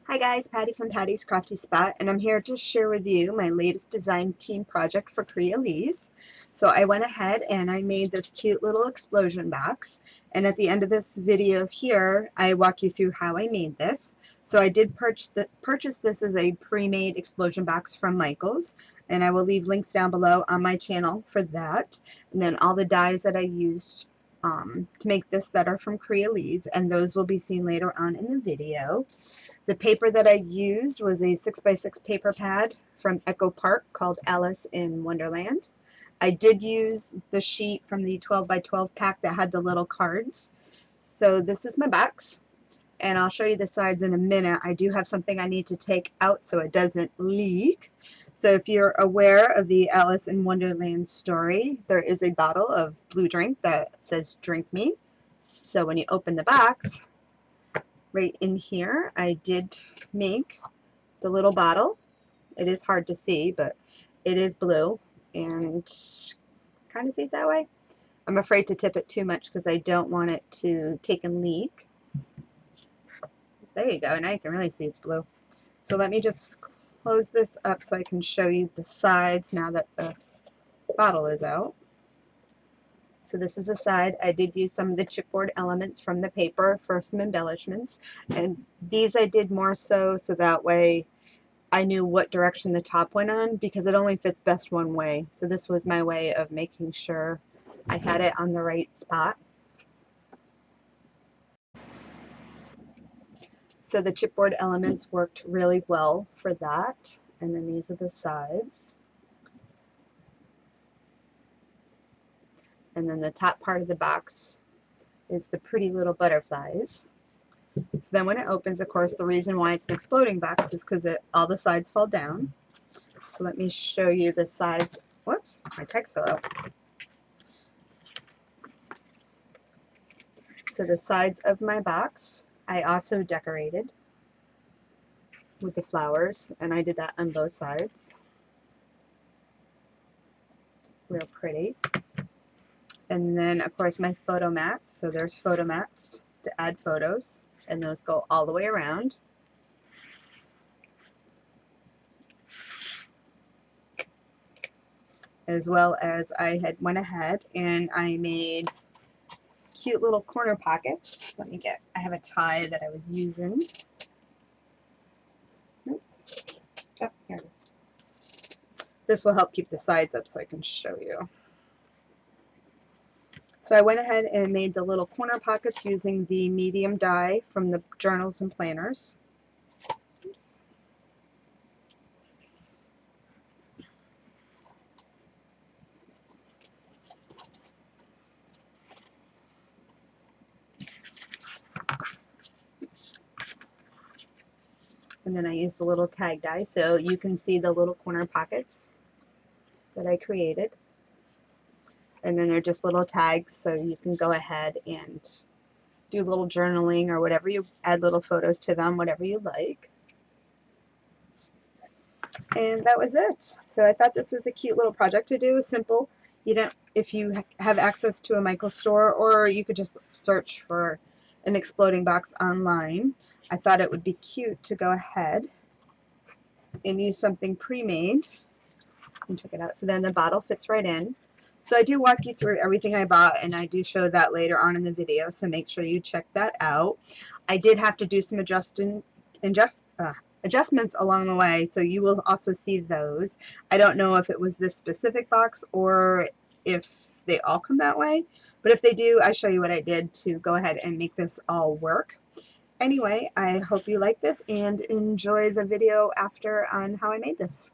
Hi guys, Patty from Patty's Crafty Spot, and I'm here to share with you my latest design team project for Crealies. So I went ahead and I made this cute little explosion box, and at the end of this video here I walk you through how I made this. So I did purchase this as a pre-made explosion box from Michael's, and I will leave links down below on my channel for that. And then all the dies that I used to make this that are from Crealies, and those will be seen later on in the video. The paper that I used was a 6x6 paper pad from Echo Park called Alice in Wonderland. I did use the sheet from the 12x12 pack that had the little cards. So this is my box, and I'll show you the sides in a minute. I do have something I need to take out so it doesn't leak. So if you're aware of the Alice in Wonderland story, there is a bottle of blue drink that says "Drink Me." So when you open the box, right in here, I did make the little bottle. It is hard to see, but it is blue and kind of see it that way. I'm afraid to tip it too much because I don't want it to take and leak. There you go. Now you can really see it's blue. So let me just close this up so I can show you the sides now that the bottle is out. So this is the side. I did use some of the chipboard elements from the paper for some embellishments, and these I did more so that way I knew what direction the top went on, because it only fits best one way. So this was my way of making sure I had it on the right spot. So the chipboard elements worked really well for that. And then these are the sides. And then the top part of the box is the pretty little butterflies. So then when it opens, of course, the reason why it's an exploding box is because all the sides fall down. So let me show you the sides. Whoops, my text fell out. So the sides of my box, I also decorated with the flowers, and I did that on both sides. Real pretty. And then, of course, my photo mats. So there's photo mats to add photos, and those go all the way around. As well as I had went ahead and I made cute little corner pockets. I have a tie that I was using. Oops. Oh, here it is. This will help keep the sides up so I can show you. So I went ahead and made the little corner pockets using the medium die from the Journalzz and Plannerzz. Oops. And then I used the little tag die so you can see the little corner pockets that I created. And then they're just little tags, so you can go ahead and do little journaling or whatever. You add little photos to them, whatever you like. And that was it. So I thought this was a cute little project to do. Simple. You don't, if you have access to a Michael's store, or you could just search for an exploding box online. I thought it would be cute to go ahead and use something pre-made. And check it out. So then the bottle fits right in. So I do walk you through everything I bought, and I do show that later on in the video, so make sure you check that out. I did have to do some adjustments along the way, so you will also see those. I don't know if it was this specific box or if they all come that way, but if they do, I show you what I did to go ahead and make this all work. Anyway, I hope you like this and enjoy the video after on how I made this.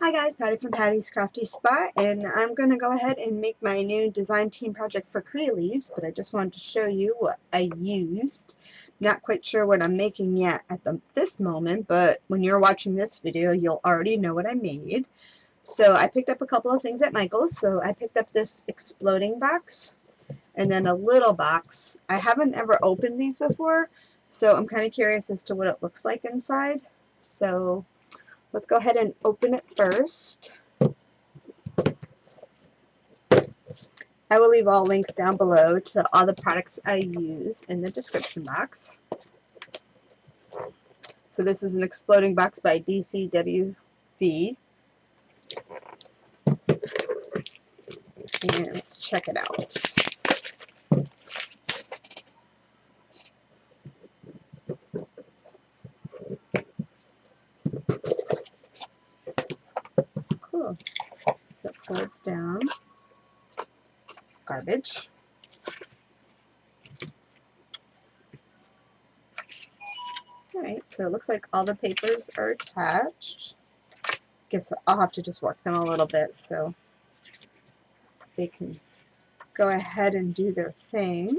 Hi guys, Patty from Patty's Crafty Spot, and I'm going to go ahead and make my new design team project for Crealies, but I just wanted to show you what I used. Not quite sure what I'm making yet at this moment, but when you're watching this video, you'll already know what I made. So I picked up a couple of things at Michael's. So I picked up this exploding box and then a little box. I haven't ever opened these before, so I'm kind of curious as to what it looks like inside. So let's go ahead and open it first. I will leave all links down below to all the products I use in the description box. So this is an exploding box by DCWV. And let's check it out. Cool. So it folds down. Garbage. Alright, so it looks like all the papers are attached. Guess I'll have to just work them a little bit so they can go ahead and do their thing.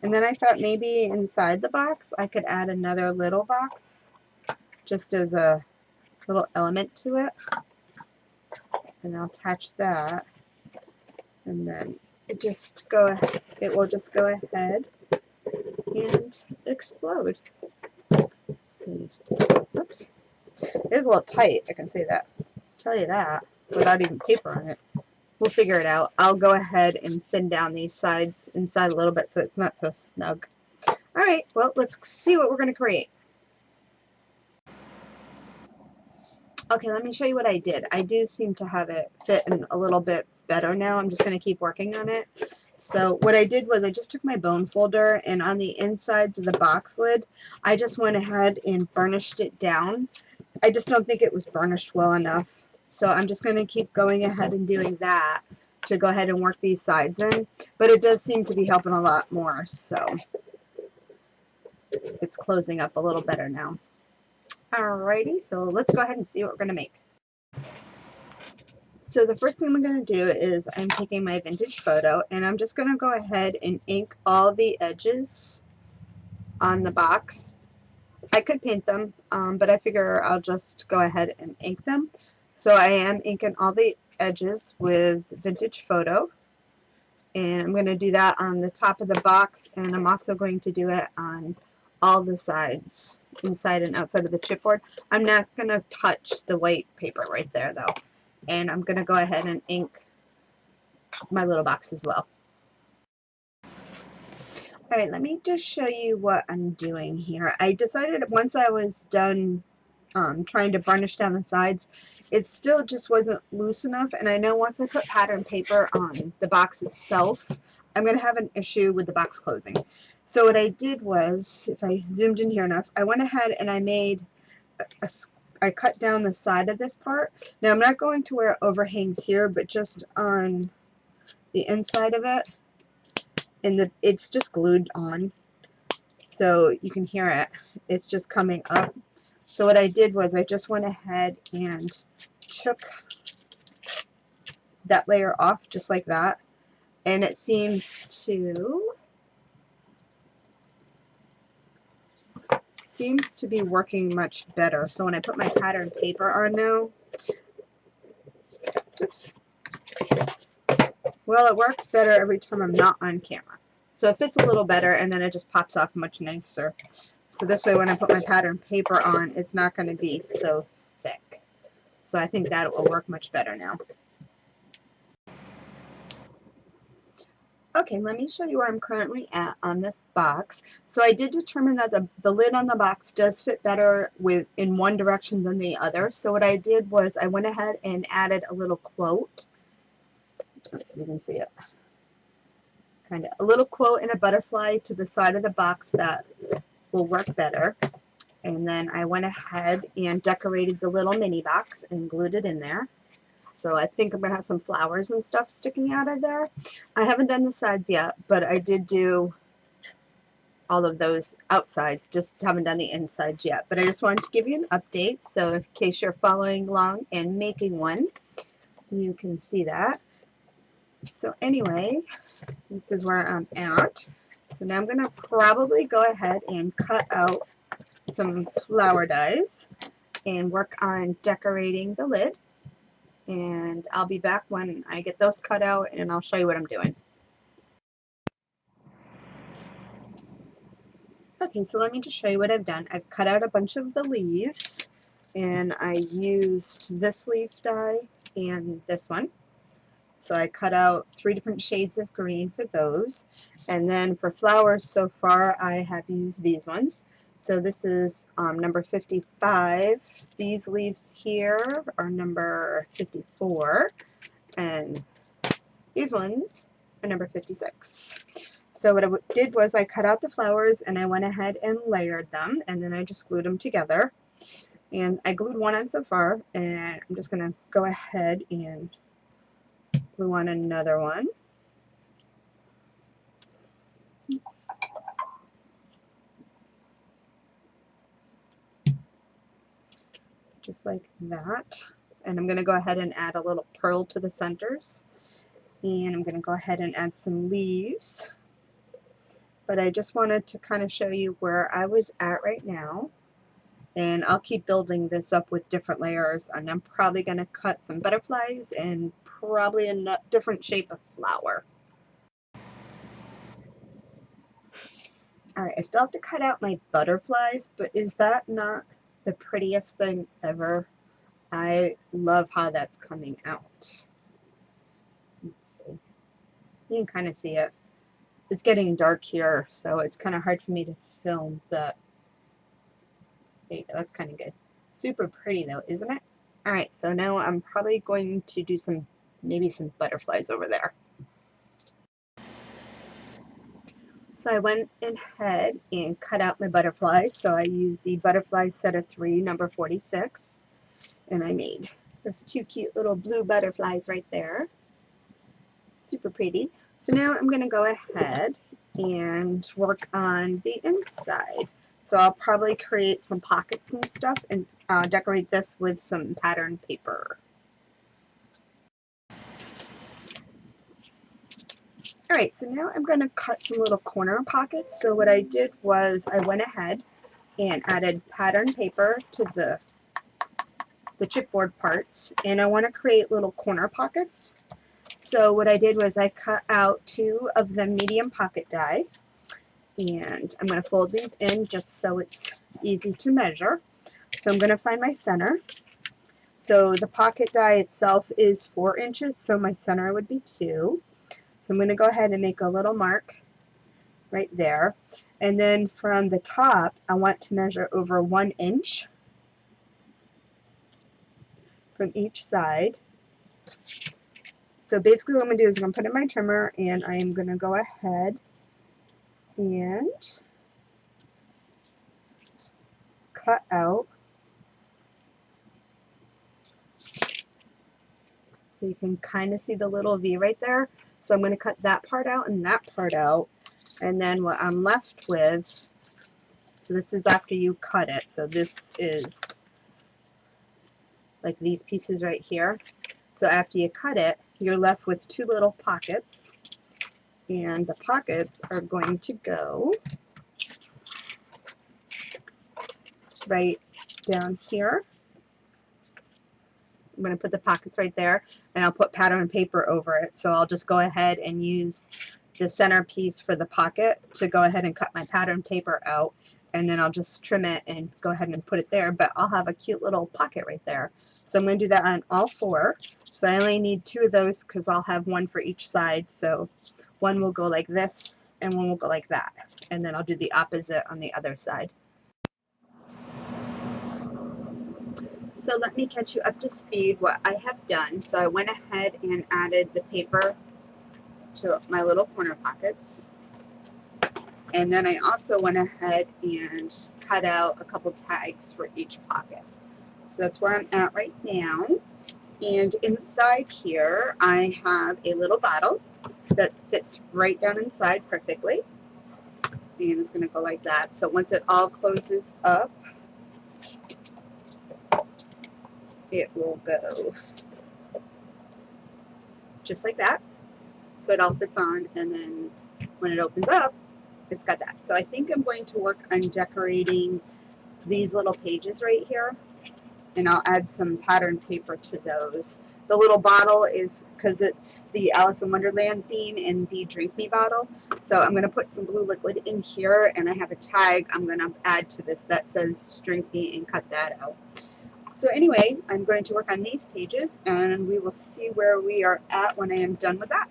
And then I thought maybe inside the box I could add another little box just as a little element to it. And I'll attach that, and then it will just go ahead and explode. Oops. It is a little tight, I can say that. Tell you that without even paper on it. We'll figure it out. I'll go ahead and thin down these sides inside a little bit so it's not so snug. Alright, well, let's see what we're going to create. Okay, let me show you what I did. I do seem to have it fit in a little bit better now. I'm just going to keep working on it. So what I did was I just took my bone folder, and on the insides of the box lid, I just went ahead and burnished it down. I just don't think it was burnished well enough. So I'm just going to keep going ahead and doing that to go ahead and work these sides in. But it does seem to be helping a lot more, so it's closing up a little better now. Alrighty, so let's go ahead and see what we're going to make. So the first thing I'm going to do is I'm taking my vintage photo, and I'm just going to go ahead and ink all the edges on the box. I could paint them, but I figure I'll just go ahead and ink them. So I am inking all the edges with vintage photo, and I'm going to do that on the top of the box, and I'm also going to do it on all the sides, inside and outside of the chipboard. I'm not going to touch the white paper right there though, and I'm going to go ahead and ink my little box as well. Alright, let me just show you what I'm doing here. I decided once I was done trying to burnish down the sides, it still just wasn't loose enough, and I know once I put pattern paper on the box itself, I'm going to have an issue with the box closing. So what I did was, if I zoomed in here enough, I went ahead and I made I cut down the side of this part. Now I'm not going to where it overhangs here, but just on the inside of it, and it's just glued on, so you can hear it. It's just coming up. So what I did was I just went ahead and took that layer off just like that, and it seems to be working much better. So when I put my pattern paper on now, oops, well, it works better every time I'm not on camera. So it fits a little better, and then it just pops off much nicer. So this way when I put my pattern paper on, it's not going to be so thick. So I think that will work much better now. Okay, let me show you where I'm currently at on this box. So I did determine that the lid on the box does fit better in one direction than the other. So what I did was I went ahead and added a little quote. Let's see if you can see it. Kind of a little quote and a butterfly to the side of the box that will work better. And then I went ahead and decorated the little mini box and glued it in there. So I think I'm going to have some flowers and stuff sticking out of there. I haven't done the sides yet, but I did do all of those outsides, just haven't done the insides yet. But I just wanted to give you an update, so in case you're following along and making one, you can see that. So anyway, this is where I'm at. So now I'm going to probably go ahead and cut out some flower dies and work on decorating the lid. And I'll be back when I get those cut out and I'll show you what I'm doing. Okay, so let me just show you what I've done. I've cut out a bunch of the leaves and I used this leaf die and this one. So I cut out 3 different shades of green for those. And then for flowers so far I have used these ones. So this is number 55. These leaves here are number 54. And these ones are number 56. So what I did was I cut out the flowers and I went ahead and layered them, and then I just glued them together. And I glued one on so far, and I'm just going to go ahead and glue on another one. Oops. Just like that. And I'm going to go ahead and add a little pearl to the centers. And I'm going to go ahead and add some leaves. But I just wanted to kind of show you where I was at right now. And I'll keep building this up with different layers. And I'm probably going to cut some butterflies and probably a different shape of flower. Alright, I still have to cut out my butterflies, but is that not the prettiest thing ever? I love how that's coming out. Let's see. You can kind of see it. It's getting dark here, so it's kind of hard for me to film, but there you go, that's kind of good. Super pretty though, isn't it? Alright, so now I'm probably going to do maybe some butterflies over there. So I went ahead and cut out my butterflies. So I used the butterfly set of 3, number 46, and I made those 2 cute little blue butterflies right there. Super pretty. So now I'm going to go ahead and work on the inside. So I'll probably create some pockets and stuff and decorate this with some pattern paper. Alright, so now I'm going to cut some little corner pockets. So what I did was I went ahead and added pattern paper to the chipboard parts, and I want to create little corner pockets. So what I did was I cut out 2 of the medium pocket die, and I'm going to fold these in just so it's easy to measure. So I'm going to find my center. So the pocket die itself is 4 inches, so my center would be 2. So I'm going to go ahead and make a little mark right there. And then from the top, I want to measure over 1 inch from each side. So basically what I'm going to do is I'm going to put in my trimmer and I am going to go ahead and cut out. So you can kind of see the little V right there. So I'm going to cut that part out and that part out. And then what I'm left with, so this is after you cut it. So this is like these pieces right here. So after you cut it, you're left with 2 little pockets. And the pockets are going to go right down here. I'm going to put the pockets right there, and I'll put pattern paper over it. So I'll just go ahead and use the center piece for the pocket to go ahead and cut my pattern paper out, and then I'll just trim it and go ahead and put it there, but I'll have a cute little pocket right there. So I'm going to do that on all 4. So I only need 2 of those because I'll have 1 for each side. So one will go like this and one will go like that, and then I'll do the opposite on the other side. So let me catch you up to speed what I have done. So I went ahead and added the paper to my little corner pockets. And then I also went ahead and cut out a couple tags for each pocket. So that's where I'm at right now. And inside here, I have a little bottle that fits right down inside perfectly. And it's going to go like that. So once it all closes up, it will go just like that. So it all fits on, and then when it opens up, it's got that. So I think I'm going to work on decorating these little pages right here, and I'll add some pattern paper to those. The little bottle is because it's the Alice in Wonderland theme in the Drink Me bottle. So I'm going to put some blue liquid in here, and I have a tag I'm going to add to this that says Drink Me and cut that out. So anyway, I'm going to work on these pages, and we will see where we are at when I am done with that.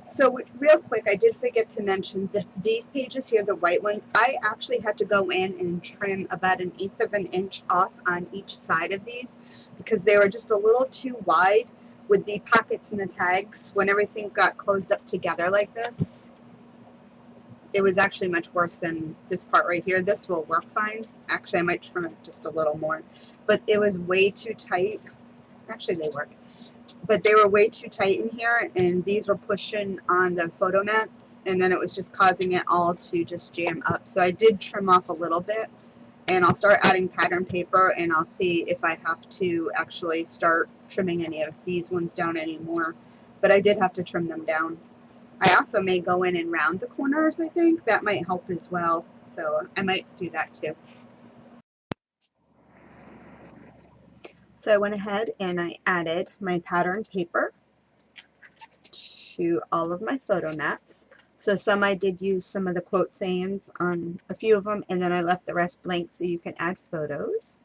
So real quick, I did forget to mention that these pages here, the white ones, I actually had to go in and trim about 1/8 of an inch off on each side of these because they were just a little too wide with the pockets and the tags. When everything got closed up together like this, it was actually much worse than this part right here. This will work fine. Actually, I might trim it just a little more, but it was way too tight. Actually, they work. But they were way too tight in here, and these were pushing on the photo mats, and then it was just causing it all to just jam up. So I did trim off a little bit, and I'll start adding pattern paper, and I'll see if I have to actually start trimming any of these ones down anymore. But I did have to trim them down. I also may go in and round the corners, I think. That might help as well, so I might do that too. So I went ahead and I added my pattern paper to all of my photo mats. So some I did use some of the quote sayings on a few of them, and then I left the rest blank so you can add photos.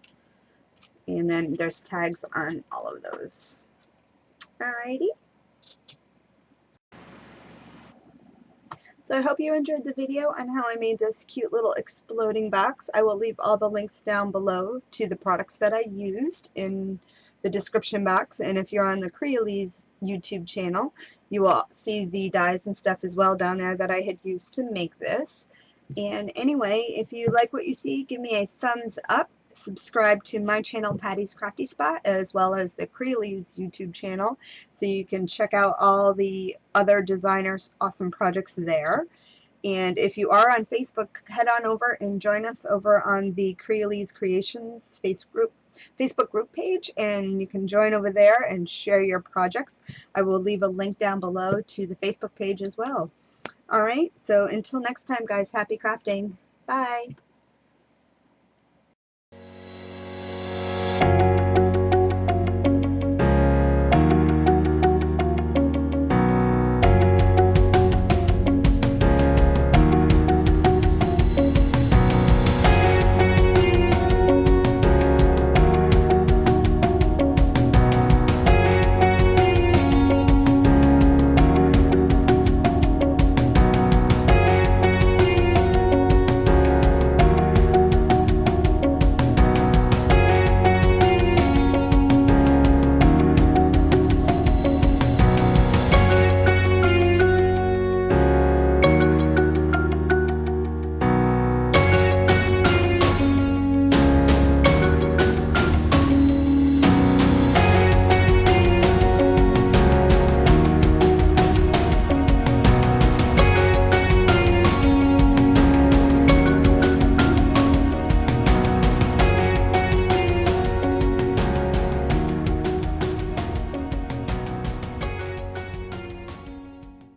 And then there's tags on all of those. Alrighty. So I hope you enjoyed the video on how I made this cute little exploding box. I will leave all the links down below to the products that I used in the description box. And if you're on the Crealies YouTube channel, you will see the dies and stuff as well down there that I had used to make this. And anyway, if you like what you see, give me a thumbs up. Subscribe to my channel, Patty's Crafty Spot, as well as the Crealies YouTube channel, so you can check out all the other designers' awesome projects there. And if you are on Facebook, head on over and join us over on the Crealies Creations Facebook group page, and you can join over there and share your projects. I will leave a link down below to the Facebook page as well. Alright, so until next time guys, happy crafting. Bye!